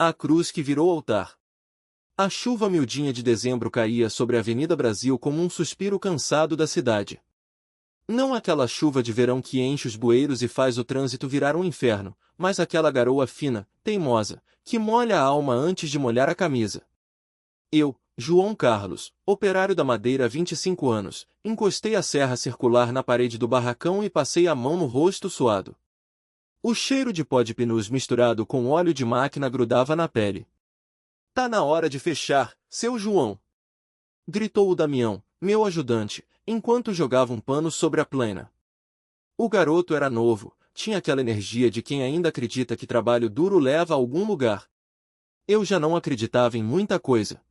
A cruz que virou altar. A chuva miudinha de dezembro caía sobre a Avenida Brasil como um suspiro cansado da cidade. Não aquela chuva de verão que enche os bueiros e faz o trânsito virar um inferno, mas aquela garoa fina, teimosa, que molha a alma antes de molhar a camisa. Eu, João Carlos, operário da madeira há 25 anos, encostei a serra circular na parede do barracão e passei a mão no rosto suado. O cheiro de pó de pinus misturado com óleo de máquina grudava na pele. "Tá na hora de fechar, seu João!" gritou o Damião, meu ajudante, enquanto jogava um pano sobre a plena. O garoto era novo, tinha aquela energia de quem ainda acredita que trabalho duro leva a algum lugar. Eu já não acreditava em muita coisa.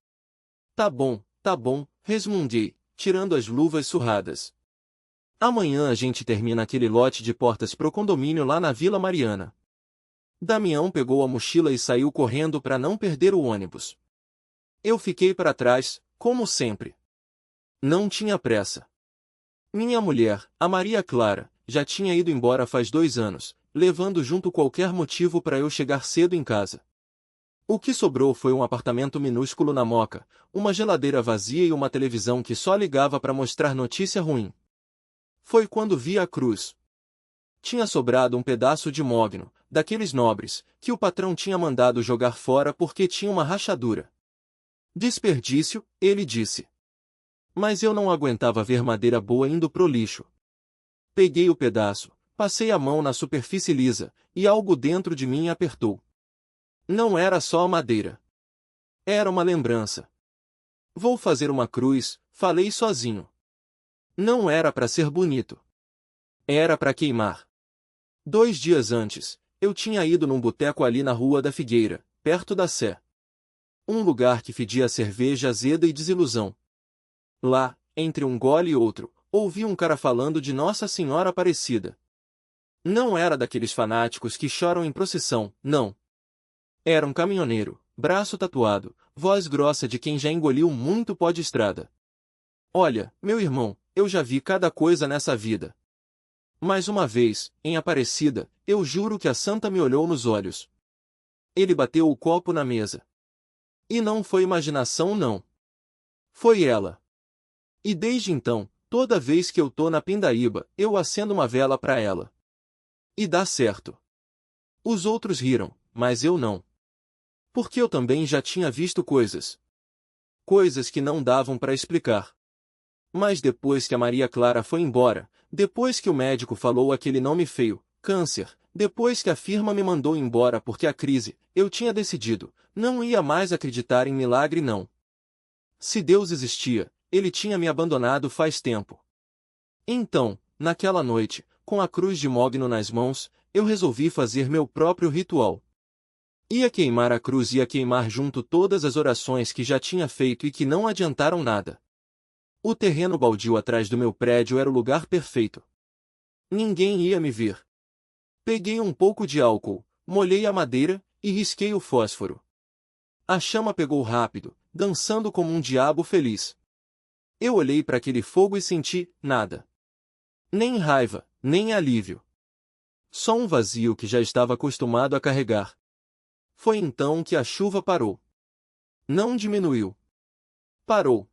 Tá bom, resmunguei, tirando as luvas surradas. Amanhã a gente termina aquele lote de portas pro condomínio lá na Vila Mariana. Damião pegou a mochila e saiu correndo para não perder o ônibus. Eu fiquei para trás, como sempre. Não tinha pressa. Minha mulher, a Maria Clara, já tinha ido embora faz 2 anos, levando junto qualquer motivo para eu chegar cedo em casa. O que sobrou foi um apartamento minúsculo na Moca, uma geladeira vazia e uma televisão que só ligava para mostrar notícia ruim. Foi quando vi a cruz. Tinha sobrado um pedaço de mogno, daqueles nobres, que o patrão tinha mandado jogar fora porque tinha uma rachadura. Desperdício, ele disse. Mas eu não aguentava ver madeira boa indo pro lixo. Peguei o pedaço, passei a mão na superfície lisa, e algo dentro de mim apertou. Não era só a madeira. Era uma lembrança. Vou fazer uma cruz, falei sozinho. Não era para ser bonito. Era para queimar. 2 dias antes, eu tinha ido num boteco ali na Rua da Figueira, perto da Sé. Um lugar que fedia a cerveja azeda e desilusão. Lá, entre um gole e outro, ouvi um cara falando de Nossa Senhora Aparecida. Não era daqueles fanáticos que choram em procissão, não. Era um caminhoneiro, braço tatuado, voz grossa de quem já engoliu muito pó de estrada. Olha, meu irmão, eu já vi cada coisa nessa vida. Mas uma vez, em Aparecida, eu juro que a santa me olhou nos olhos. Ele bateu o copo na mesa. E não foi imaginação não. Foi ela. E desde então, toda vez que eu tô na pindaíba, eu acendo uma vela pra ela. E dá certo. Os outros riram, mas eu não. Porque eu também já tinha visto coisas. Coisas que não davam pra explicar. Mas depois que a Maria Clara foi embora, depois que o médico falou aquele nome feio, câncer, depois que a firma me mandou embora porque a crise, eu tinha decidido, não ia mais acreditar em milagre não. Se Deus existia, ele tinha me abandonado faz tempo. Então, naquela noite, com a cruz de mogno nas mãos, eu resolvi fazer meu próprio ritual. Ia queimar a cruz, ia queimar junto todas as orações que já tinha feito e que não adiantaram nada. O terreno baldio atrás do meu prédio era o lugar perfeito. Ninguém ia me ver. Peguei um pouco de álcool, molhei a madeira e risquei o fósforo. A chama pegou rápido, dançando como um diabo feliz. Eu olhei para aquele fogo e senti nada. Nem raiva, nem alívio. Só um vazio que já estava acostumado a carregar. Foi então que a chuva parou. Não diminuiu. Parou.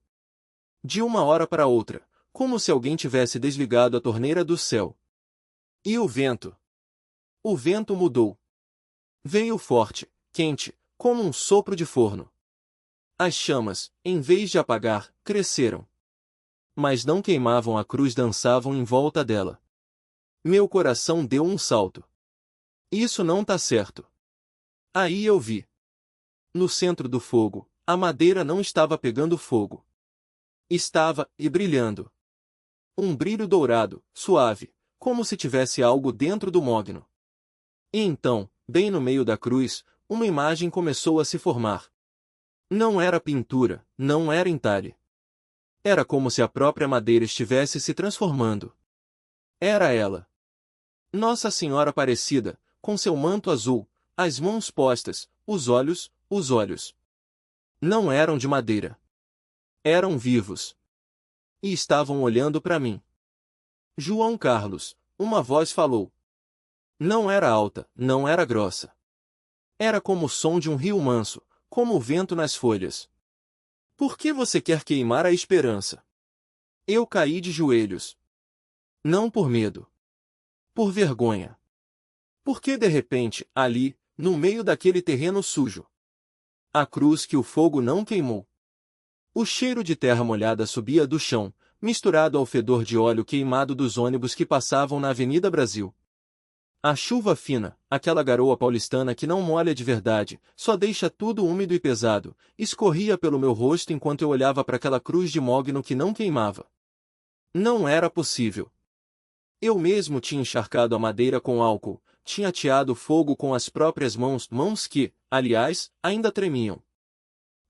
De uma hora para outra, como se alguém tivesse desligado a torneira do céu. E o vento? O vento mudou. Veio forte, quente, como um sopro de forno. As chamas, em vez de apagar, cresceram. Mas não queimavam a cruz, dançavam em volta dela. Meu coração deu um salto. Isso não tá certo. Aí eu vi. No centro do fogo, a madeira não estava pegando fogo. Estava, e brilhando. Um brilho dourado, suave, como se tivesse algo dentro do mogno. E então, bem no meio da cruz, uma imagem começou a se formar. Não era pintura, não era entalhe. Era como se a própria madeira estivesse se transformando. Era ela. Nossa Senhora Aparecida, com seu manto azul, as mãos postas, os olhos. Não eram de madeira. Eram vivos. E estavam olhando para mim. João Carlos, uma voz falou. Não era alta, não era grossa. Era como o som de um rio manso, como o vento nas folhas. Por que você quer queimar a esperança? Eu caí de joelhos. Não por medo. Por vergonha. Porque de repente, ali, no meio daquele terreno sujo, a cruz que o fogo não queimou. O cheiro de terra molhada subia do chão, misturado ao fedor de óleo queimado dos ônibus que passavam na Avenida Brasil. A chuva fina, aquela garoa paulistana que não molha de verdade, só deixa tudo úmido e pesado, escorria pelo meu rosto enquanto eu olhava para aquela cruz de mogno que não queimava. Não era possível. Eu mesmo tinha encharcado a madeira com álcool, tinha ateado fogo com as próprias mãos, mãos que, aliás, ainda tremiam.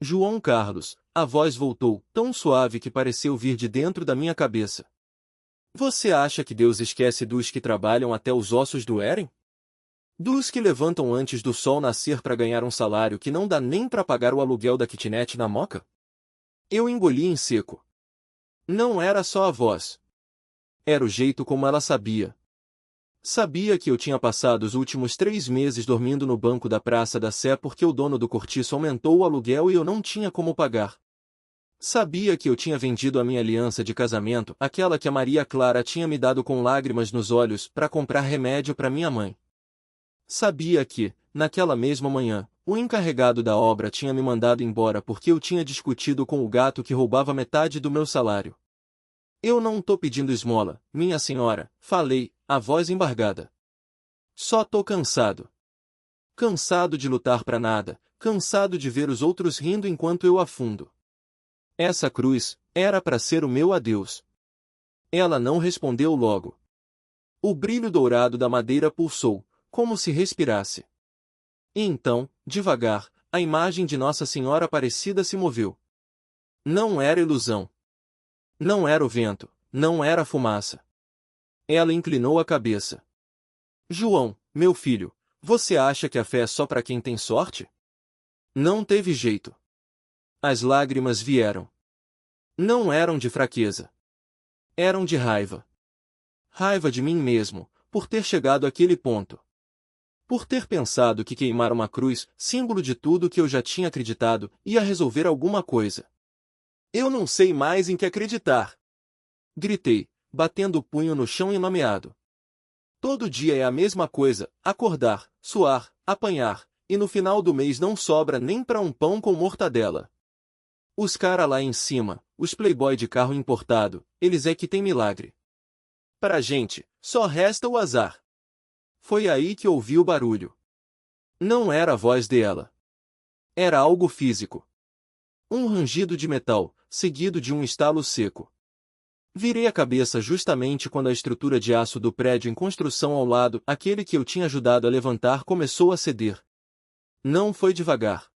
João Carlos, a voz voltou, tão suave que pareceu vir de dentro da minha cabeça. Você acha que Deus esquece dos que trabalham até os ossos doerem? Dos que levantam antes do sol nascer para ganhar um salário que não dá nem para pagar o aluguel da kitnet na Moca? Eu engoli em seco. Não era só a voz. Era o jeito como ela sabia. Sabia que eu tinha passado os últimos 3 meses dormindo no banco da Praça da Sé porque o dono do cortiço aumentou o aluguel e eu não tinha como pagar. Sabia que eu tinha vendido a minha aliança de casamento, aquela que a Maria Clara tinha me dado com lágrimas nos olhos, para comprar remédio para minha mãe. Sabia que, naquela mesma manhã, o encarregado da obra tinha me mandado embora porque eu tinha discutido com o gato que roubava metade do meu salário. Eu não tô pedindo esmola, minha senhora, falei, a voz embargada. Só tô cansado. Cansado de lutar para nada, cansado de ver os outros rindo enquanto eu afundo. Essa cruz era para ser o meu adeus. Ela não respondeu logo. O brilho dourado da madeira pulsou, como se respirasse. E então, devagar, a imagem de Nossa Senhora Aparecida se moveu. Não era ilusão. Não era o vento, não era a fumaça. Ela inclinou a cabeça. João, meu filho, você acha que a fé é só para quem tem sorte? Não teve jeito. As lágrimas vieram. Não eram de fraqueza. Eram de raiva. Raiva de mim mesmo, por ter chegado àquele ponto. Por ter pensado que queimar uma cruz, símbolo de tudo que eu já tinha acreditado, ia resolver alguma coisa. Eu não sei mais em que acreditar. Gritei, batendo o punho no chão enomeado. Todo dia é a mesma coisa, acordar, suar, apanhar, e no final do mês não sobra nem para um pão com mortadela. Os cara lá em cima, os playboy de carro importado, eles é que tem milagre. Pra gente, só resta o azar. Foi aí que ouvi o barulho. Não era a voz dela. Era algo físico. Um rangido de metal, seguido de um estalo seco. Virei a cabeça justamente quando a estrutura de aço do prédio em construção ao lado, aquele que eu tinha ajudado a levantar, começou a ceder. Não foi devagar.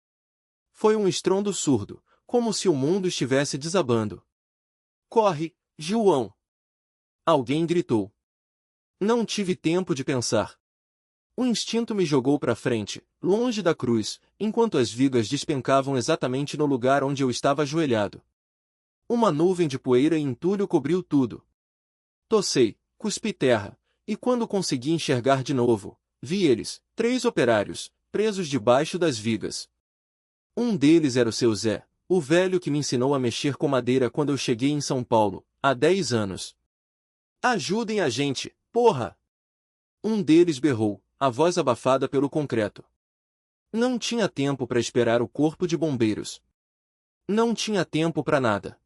Foi um estrondo surdo, como se o mundo estivesse desabando. Corre, João! Alguém gritou. Não tive tempo de pensar. O instinto me jogou para frente, longe da cruz, enquanto as vigas despencavam exatamente no lugar onde eu estava ajoelhado. Uma nuvem de poeira e entulho cobriu tudo. Tossei, cuspi terra, e quando consegui enxergar de novo, vi eles, 3 operários, presos debaixo das vigas. Um deles era o seu Zé, o velho que me ensinou a mexer com madeira quando eu cheguei em São Paulo, há 10 anos. Ajudem a gente, porra! Um deles berrou, a voz abafada pelo concreto. Não tinha tempo para esperar o corpo de bombeiros. Não tinha tempo para nada.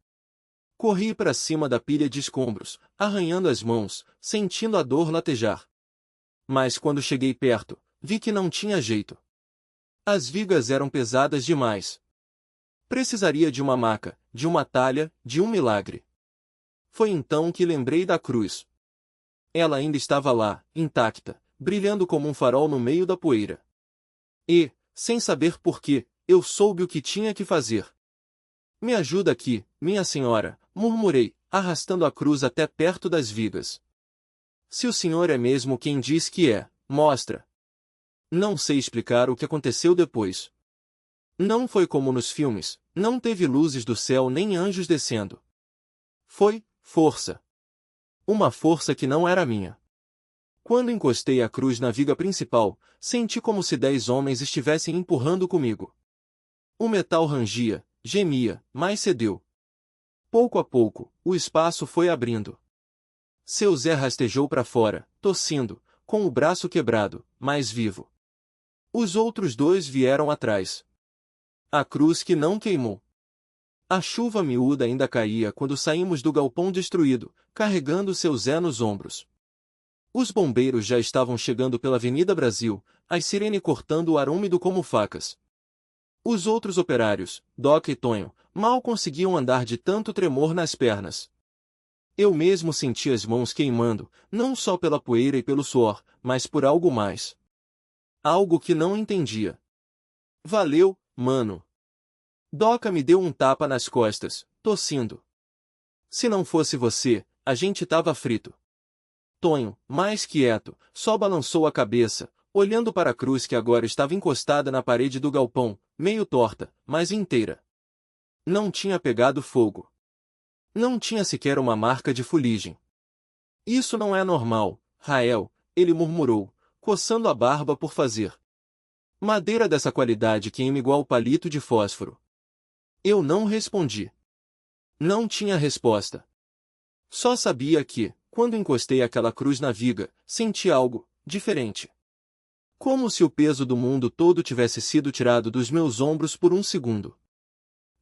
Corri para cima da pilha de escombros, arranhando as mãos, sentindo a dor latejar. Mas quando cheguei perto, vi que não tinha jeito. As vigas eram pesadas demais. Precisaria de uma maca, de uma talha, de um milagre. Foi então que lembrei da cruz. Ela ainda estava lá, intacta, brilhando como um farol no meio da poeira. E, sem saber por quê, eu soube o que tinha que fazer. Me ajuda aqui, minha senhora, murmurei, arrastando a cruz até perto das vigas. Se o senhor é mesmo quem diz que é, mostra. Não sei explicar o que aconteceu depois. Não foi como nos filmes, não teve luzes do céu nem anjos descendo. Foi força. Uma força que não era minha. Quando encostei a cruz na viga principal, senti como se 10 homens estivessem empurrando comigo. O metal rangia, gemia, mas cedeu. Pouco a pouco, o espaço foi abrindo. Seu Zé rastejou para fora, tossindo, com o braço quebrado, mas vivo. Os outros 2 vieram atrás. A cruz que não queimou. A chuva miúda ainda caía quando saímos do galpão destruído, carregando seu Zé nos ombros. Os bombeiros já estavam chegando pela Avenida Brasil, as sirene cortando o ar úmido como facas. Os outros operários, Doca e Tonho, mal conseguiam andar de tanto tremor nas pernas. Eu mesmo senti as mãos queimando, não só pela poeira e pelo suor, mas por algo mais. Algo que não entendia. Valeu, mano. Doca me deu um tapa nas costas, tossindo. Se não fosse você, a gente tava frito. Tonho, mais quieto, só balançou a cabeça, olhando para a cruz que agora estava encostada na parede do galpão, meio torta, mas inteira. Não tinha pegado fogo. Não tinha sequer uma marca de fuligem. Isso não é normal, Rael, ele murmurou, coçando a barba por fazer. Madeira dessa qualidade queima igual palito de fósforo. Eu não respondi. Não tinha resposta. Só sabia que, quando encostei aquela cruz na viga, senti algo diferente. Como se o peso do mundo todo tivesse sido tirado dos meus ombros por um segundo.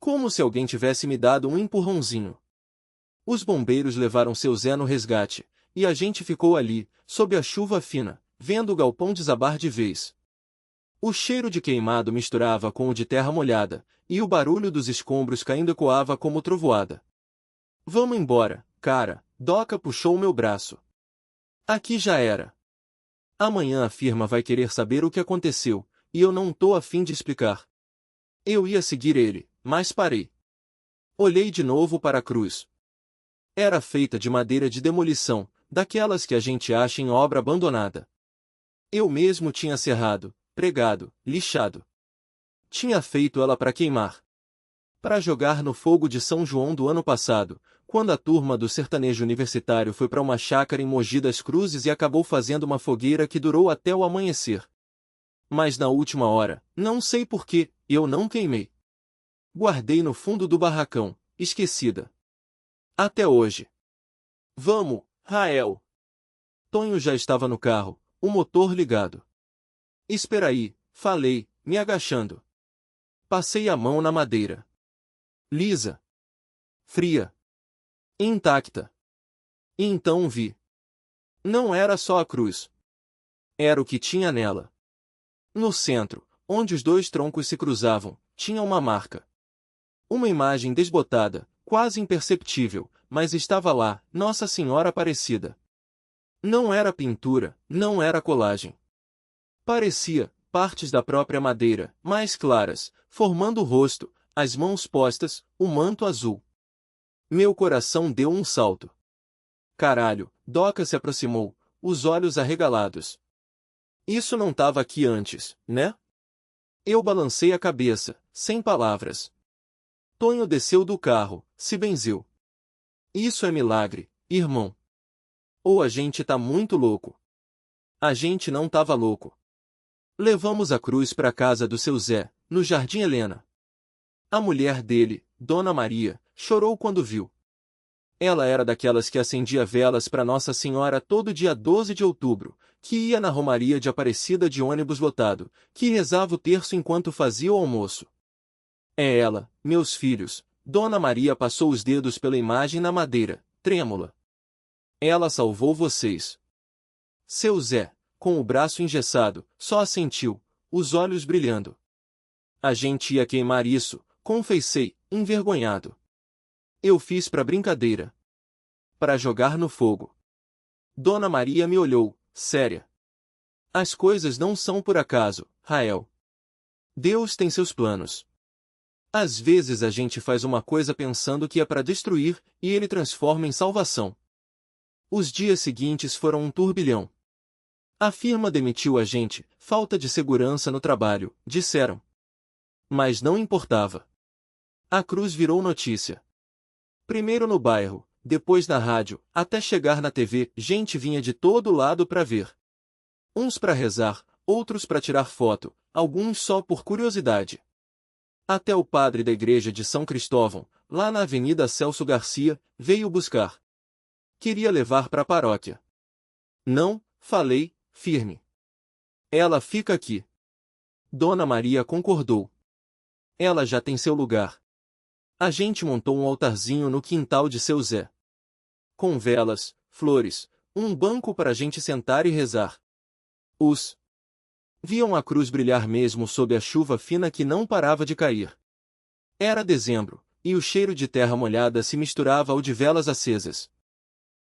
Como se alguém tivesse me dado um empurrãozinho. Os bombeiros levaram seu Zé no resgate, e a gente ficou ali, sob a chuva fina, vendo o galpão desabar de vez. O cheiro de queimado misturava com o de terra molhada, e o barulho dos escombros caindo ecoava como trovoada. Vamos embora, cara, Doca puxou o meu braço. Aqui já era. Amanhã a firma vai querer saber o que aconteceu, e eu não tô a fim de explicar. Eu ia seguir ele, mas parei. Olhei de novo para a cruz. Era feita de madeira de demolição, daquelas que a gente acha em obra abandonada. Eu mesmo tinha serrado, pregado, lixado. Tinha feito ela para queimar. Para jogar no fogo de São João do ano passado, quando a turma do sertanejo universitário foi para uma chácara em Mogi das Cruzes e acabou fazendo uma fogueira que durou até o amanhecer. Mas na última hora, não sei porquê, eu não queimei. Guardei no fundo do barracão, esquecida. Até hoje. Vamos, Rael. Tonho já estava no carro, o motor ligado. Espera aí, falei, me agachando. Passei a mão na madeira. Lisa. Fria. Intacta. E então vi. Não era só a cruz. Era o que tinha nela. No centro, onde os 2 troncos se cruzavam, tinha uma marca. Uma imagem desbotada, quase imperceptível, mas estava lá, Nossa Senhora Aparecida. Não era pintura, não era colagem. Parecia, partes da própria madeira, mais claras, formando o rosto, as mãos postas, o manto azul. Meu coração deu um salto. Caralho, Doca se aproximou, os olhos arregalados. Isso não estava aqui antes, né? Eu balancei a cabeça, sem palavras. Tonho desceu do carro, se benzeu. Isso é milagre, irmão. Ou a gente tá muito louco. A gente não tava louco. Levamos a cruz para a casa do seu Zé, no Jardim Helena. A mulher dele, Dona Maria, chorou quando viu. Ela era daquelas que acendia velas para Nossa Senhora todo dia 12 de outubro, que ia na Romaria de Aparecida de ônibus lotado, que rezava o terço enquanto fazia o almoço. É ela, meus filhos. Dona Maria passou os dedos pela imagem na madeira, trêmula. Ela salvou vocês. Seu Zé, com o braço engessado, só assentiu, os olhos brilhando. A gente ia queimar isso, confessei, envergonhado. Eu fiz pra brincadeira. Para jogar no fogo. Dona Maria me olhou, séria. As coisas não são por acaso, Rael. Deus tem seus planos. Às vezes a gente faz uma coisa pensando que é para destruir, e ele transforma em salvação. Os dias seguintes foram um turbilhão. A firma demitiu a gente, falta de segurança no trabalho, disseram. Mas não importava. A cruz virou notícia. Primeiro no bairro, depois na rádio, até chegar na TV, gente vinha de todo lado para ver. Uns para rezar, outros para tirar foto, alguns só por curiosidade. Até o padre da igreja de São Cristóvão, lá na Avenida Celso Garcia, veio buscar. Queria levar para a paróquia. Não, falei, firme. Ela fica aqui. Dona Maria concordou. Ela já tem seu lugar. A gente montou um altarzinho no quintal de seu Zé. Com velas, flores, um banco para a gente sentar e rezar. Os viam a cruz brilhar mesmo sob a chuva fina que não parava de cair. Era dezembro, e o cheiro de terra molhada se misturava ao de velas acesas.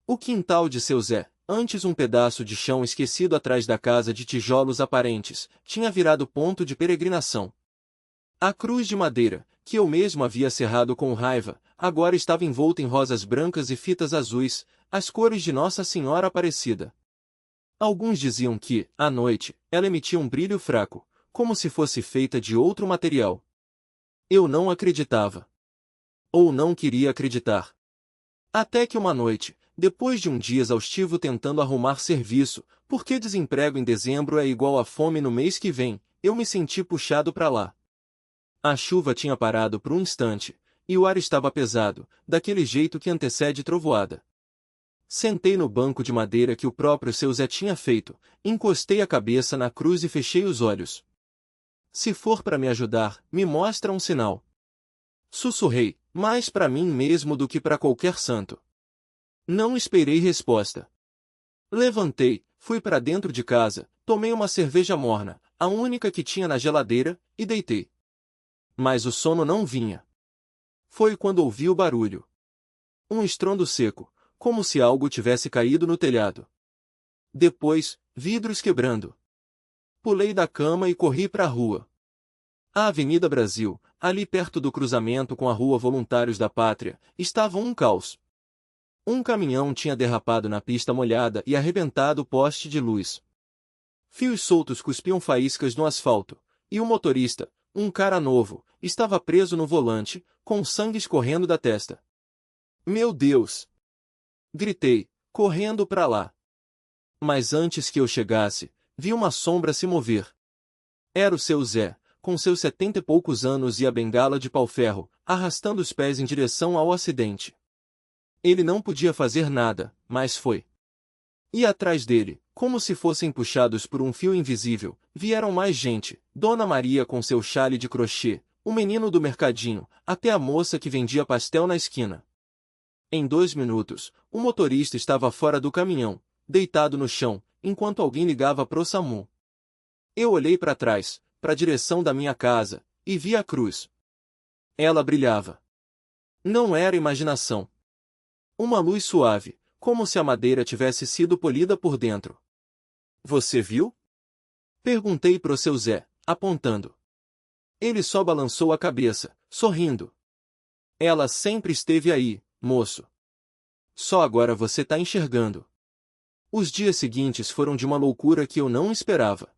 O quintal de seu Zé, antes um pedaço de chão esquecido atrás da casa de tijolos aparentes, tinha virado ponto de peregrinação. A cruz de madeira, que eu mesmo havia cerrado com raiva, agora estava envolta em rosas brancas e fitas azuis, as cores de Nossa Senhora Aparecida. Alguns diziam que, à noite, ela emitia um brilho fraco, como se fosse feita de outro material. Eu não acreditava. Ou não queria acreditar. Até que uma noite, depois de um dia exaustivo tentando arrumar serviço, porque desemprego em dezembro é igual a fome no mês que vem, eu me senti puxado para lá. A chuva tinha parado por um instante, e o ar estava pesado, daquele jeito que antecede trovoada. Sentei no banco de madeira que o próprio seu Zé tinha feito, encostei a cabeça na cruz e fechei os olhos. Se for para me ajudar, me mostra um sinal. Sussurrei, mais para mim mesmo do que para qualquer santo. Não esperei resposta. Levantei, fui para dentro de casa, tomei uma cerveja morna, a única que tinha na geladeira, e deitei. Mas o sono não vinha. Foi quando ouvi o barulho. Um estrondo seco, como se algo tivesse caído no telhado. Depois, vidros quebrando. Pulei da cama e corri para a rua. A Avenida Brasil, ali perto do cruzamento com a Rua Voluntários da Pátria, estava um caos. Um caminhão tinha derrapado na pista molhada e arrebentado o poste de luz. Fios soltos cuspiam faíscas no asfalto, e o motorista, um cara novo, estava preso no volante, com sangue escorrendo da testa. Meu Deus! Gritei, correndo para lá. Mas antes que eu chegasse, vi uma sombra se mover. Era o seu Zé, com seus 70 e poucos anos e a bengala de pau-ferro, arrastando os pés em direção ao acidente. Ele não podia fazer nada, mas foi. E atrás dele, como se fossem puxados por um fio invisível, vieram mais gente, Dona Maria com seu chale de crochê, o menino do mercadinho, até a moça que vendia pastel na esquina. Em 2 minutos, o motorista estava fora do caminhão, deitado no chão, enquanto alguém ligava pro SAMU. Eu olhei para trás, para a direção da minha casa, e vi a cruz. Ela brilhava. Não era imaginação. Uma luz suave, como se a madeira tivesse sido polida por dentro. Você viu? Perguntei pro seu Zé, apontando. Ele só balançou a cabeça, sorrindo. Ela sempre esteve aí, moço. Só agora você tá enxergando. Os dias seguintes foram de uma loucura que eu não esperava.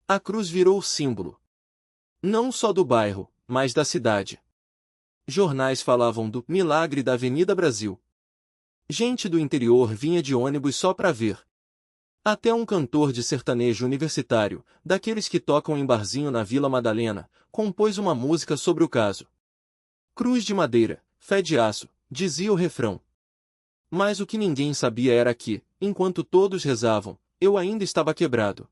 A cruz virou símbolo. Não só do bairro, mas da cidade. Jornais falavam do milagre da Avenida Brasil. Gente do interior vinha de ônibus só para ver. Até um cantor de sertanejo universitário, daqueles que tocam em barzinho na Vila Madalena, compôs uma música sobre o caso. Cruz de madeira, fé de aço, dizia o refrão. Mas o que ninguém sabia era que, enquanto todos rezavam, eu ainda estava quebrado.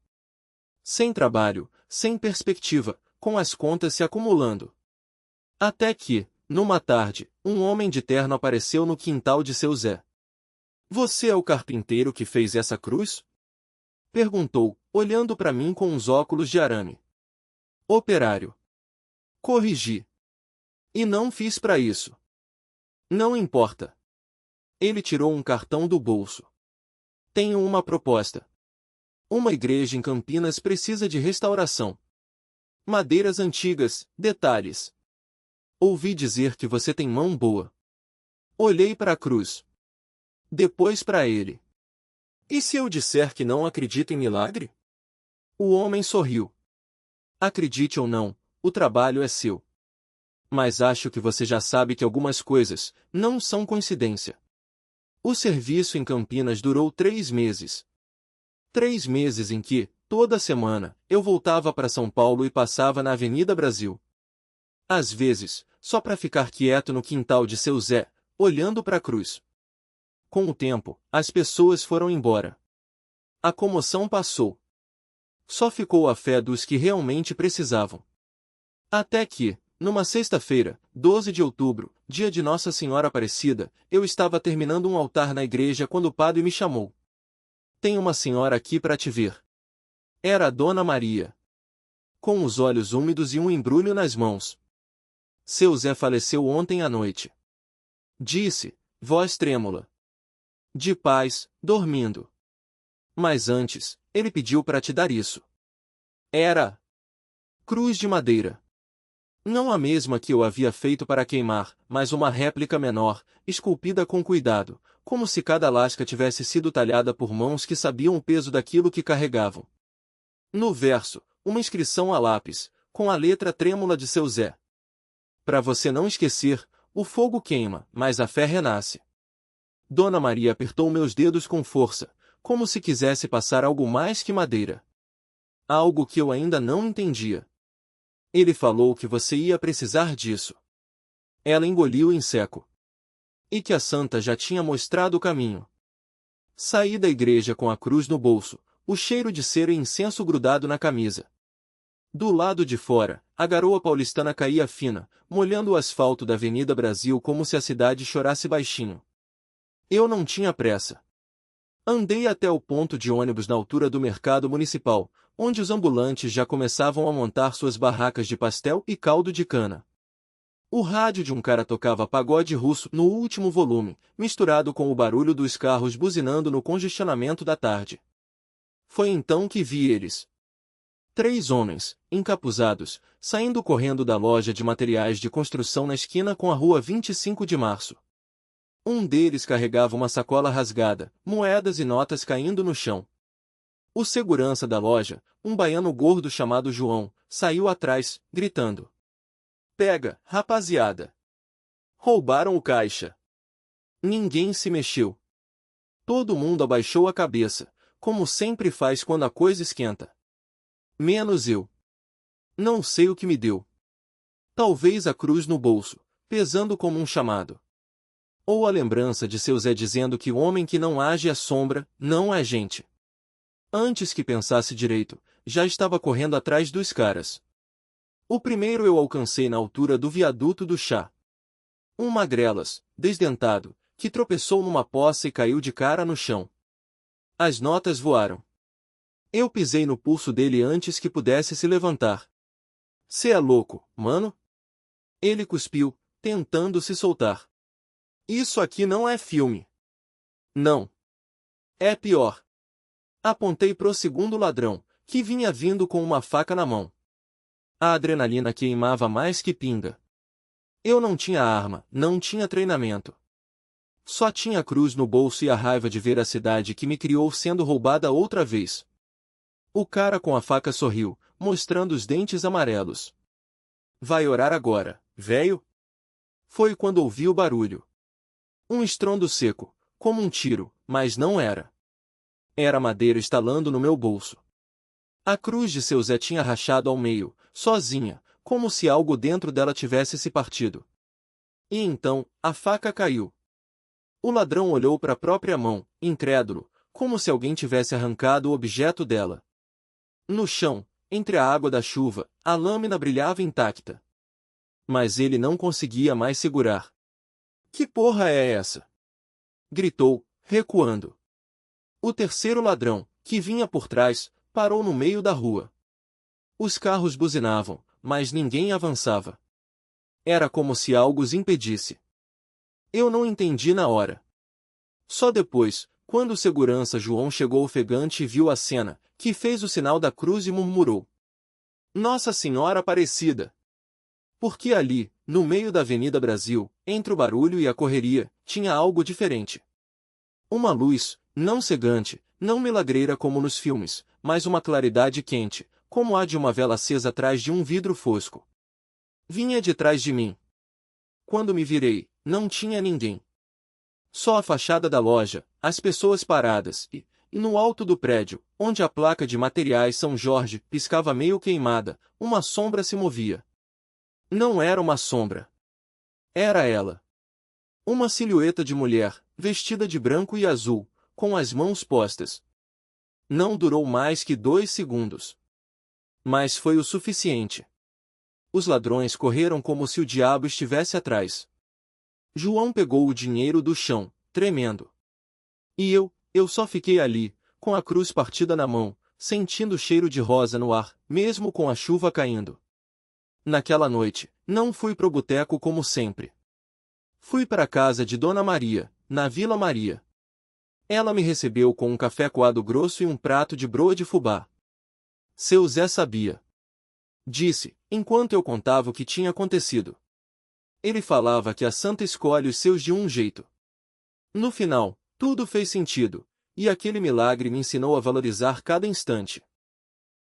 Sem trabalho, sem perspectiva, com as contas se acumulando. Até que, numa tarde, um homem de terno apareceu no quintal de seu Zé. Você é o carpinteiro que fez essa cruz? Perguntou, olhando para mim com uns óculos de arame. Operário. Corrigi. E não fiz para isso. Não importa. Ele tirou um cartão do bolso. Tenho uma proposta. Uma igreja em Campinas precisa de restauração. Madeiras antigas, detalhes. Ouvi dizer que você tem mão boa. Olhei para a cruz. Depois para ele. E se eu disser que não acredito em milagre? O homem sorriu. Acredite ou não, o trabalho é seu. Mas acho que você já sabe que algumas coisas não são coincidência. O serviço em Campinas durou 3 meses. 3 meses em que, toda semana, eu voltava para São Paulo e passava na Avenida Brasil. Às vezes, só para ficar quieto no quintal de seu Zé, olhando para a cruz. Com o tempo, as pessoas foram embora. A comoção passou. Só ficou a fé dos que realmente precisavam. Até que, numa sexta-feira, 12 de outubro, dia de Nossa Senhora Aparecida, eu estava terminando um altar na igreja quando o padre me chamou. Tem uma senhora aqui para te ver. Era a Dona Maria. Com os olhos úmidos e um embrulho nas mãos. Seu Zé faleceu ontem à noite. Disse, voz trêmula. De paz, dormindo. Mas antes, ele pediu para te dar isso. Era cruz de madeira. Não a mesma que eu havia feito para queimar, mas uma réplica menor, esculpida com cuidado, como se cada lasca tivesse sido talhada por mãos que sabiam o peso daquilo que carregavam. No verso, uma inscrição a lápis, com a letra trêmula de seu Zé. Para você não esquecer, o fogo queima, mas a fé renasce. Dona Maria apertou meus dedos com força, como se quisesse passar algo mais que madeira. Algo que eu ainda não entendia. Ele falou que você ia precisar disso. Ela engoliu em seco. E que a santa já tinha mostrado o caminho. Saí da igreja com a cruz no bolso, o cheiro de cera e incenso grudado na camisa. Do lado de fora, a garoa paulistana caía fina, molhando o asfalto da Avenida Brasil como se a cidade chorasse baixinho. Eu não tinha pressa. Andei até o ponto de ônibus na altura do mercado municipal, onde os ambulantes já começavam a montar suas barracas de pastel e caldo de cana. O rádio de um cara tocava pagode russo no último volume, misturado com o barulho dos carros buzinando no congestionamento da tarde. Foi então que vi eles. 3 homens, encapuzados, saindo correndo da loja de materiais de construção na esquina com a rua 25 de Março. Um deles carregava uma sacola rasgada, moedas e notas caindo no chão. O segurança da loja, um baiano gordo chamado João, saiu atrás, gritando. Pega, rapaziada! Roubaram o caixa. Ninguém se mexeu. Todo mundo abaixou a cabeça, como sempre faz quando a coisa esquenta. Menos eu. Não sei o que me deu. Talvez a cruz no bolso, pesando como um chamado. Ou a lembrança de seu Zé dizendo que o homem que não age à sombra, não é gente. Antes que pensasse direito, já estava correndo atrás dos caras. O primeiro eu alcancei na altura do viaduto do chá. Um magrelas, desdentado, que tropeçou numa poça e caiu de cara no chão. As notas voaram. Eu pisei no pulso dele antes que pudesse se levantar. Cê é louco, mano? Ele cuspiu, tentando se soltar. Isso aqui não é filme. Não. É pior. Apontei pro segundo ladrão, que vinha vindo com uma faca na mão. A adrenalina queimava mais que pinga. Eu não tinha arma, não tinha treinamento. Só tinha a cruz no bolso e a raiva de ver a cidade que me criou sendo roubada outra vez. O cara com a faca sorriu, mostrando os dentes amarelos. Vai orar agora, véio? Foi quando ouvi o barulho. Um estrondo seco, como um tiro, mas não era. Era madeira estalando no meu bolso. A cruz de seu Zé tinha rachado ao meio, sozinha, como se algo dentro dela tivesse se partido. E então, a faca caiu. O ladrão olhou para a própria mão, incrédulo, como se alguém tivesse arrancado o objeto dela. No chão, entre a água da chuva, a lâmina brilhava intacta. Mas ele não conseguia mais segurar. Que porra é essa? Gritou, recuando. O terceiro ladrão, que vinha por trás, parou no meio da rua. Os carros buzinavam, mas ninguém avançava. Era como se algo os impedisse. Eu não entendi na hora. Só depois, quando o segurança João chegou ofegante e viu a cena, que fez o sinal da cruz e murmurou. Nossa Senhora Aparecida! Porque ali, no meio da Avenida Brasil, entre o barulho e a correria, tinha algo diferente. Uma luz, não cegante, não milagreira como nos filmes, mas uma claridade quente, como a de uma vela acesa atrás de um vidro fosco. Vinha de trás de mim. Quando me virei, não tinha ninguém. Só a fachada da loja, as pessoas paradas e no alto do prédio, onde a placa de materiais São Jorge piscava meio queimada, uma sombra se movia. Não era uma sombra. Era ela. Uma silhueta de mulher, vestida de branco e azul, com as mãos postas. Não durou mais que 2 segundos. Mas foi o suficiente. Os ladrões correram como se o diabo estivesse atrás. João pegou o dinheiro do chão, tremendo. E eu só fiquei ali, com a cruz partida na mão, sentindo o cheiro de rosa no ar, mesmo com a chuva caindo. Naquela noite, não fui pro boteco como sempre. Fui para a casa de Dona Maria, na Vila Maria. Ela me recebeu com um café coado grosso e um prato de broa de fubá. Seu Zé sabia. Disse, enquanto eu contava o que tinha acontecido. Ele falava que a santa escolhe os seus de um jeito. No final, tudo fez sentido, e aquele milagre me ensinou a valorizar cada instante.